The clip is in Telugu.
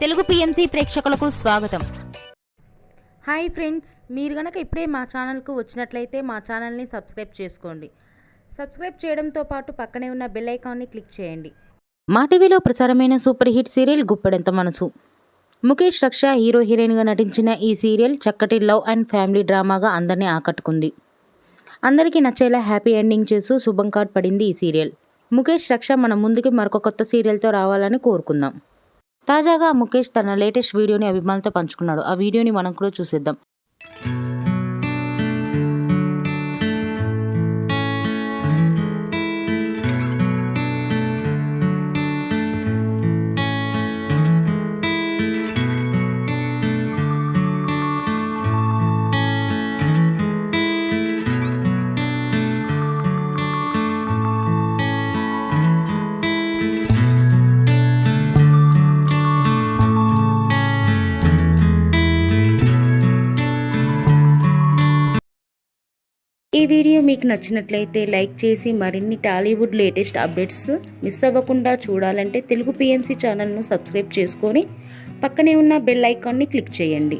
తెలుగు పిఎంసి ప్రేక్షకులకు స్వాగతం. హాయ్ ఫ్రెండ్స్, మీరు గనక ఇప్పుడే మా ఛానల్కు వచ్చినట్లయితే మా ఛానల్ని సబ్స్క్రైబ్ చేసుకోండి. సబ్స్క్రైబ్ చేయడంతో పాటు పక్కనే ఉన్న బెల్ ఐకాన్ని క్లిక్ చేయండి. మా టీవీలో ప్రసారమైన సూపర్ హిట్ సీరియల్ గుప్పెడంత మనసు. ముఖేష్ రక్ష హీరో హీరోయిన్గా నటించిన ఈ సీరియల్ చక్కటి లవ్ అండ్ ఫ్యామిలీ డ్రామాగా అందరినీ ఆకట్టుకుంది. అందరికీ నచ్చేలా హ్యాపీ ఎండింగ్ చేస్తూ శుభం కార్డ్ పడింది ఈ సీరియల్. ముఖేష్ రక్ష మన ముందుకి మరొక కొత్త సీరియల్తో రావాలని కోరుకుందాం. తాజాగా ముఖేష్ తన లేటెస్ట్ వీడియోని అభిమానులతో పంచుకున్నాడు. ఆ వీడియోని మనం కూడా చూసేద్దాం. ఈ వీడియో మీకు నచ్చినట్లయితే లైక్ చేసి మరిన్ని టాలీవుడ్ లేటెస్ట్ అప్డేట్స్ మిస్ అవ్వకుండా చూడాలంటే తెలుగు పిఎంసి ఛానల్ను సబ్స్క్రైబ్ చేసుకొని పక్కనే ఉన్న బెల్ ఐకాన్ని క్లిక్ చేయండి.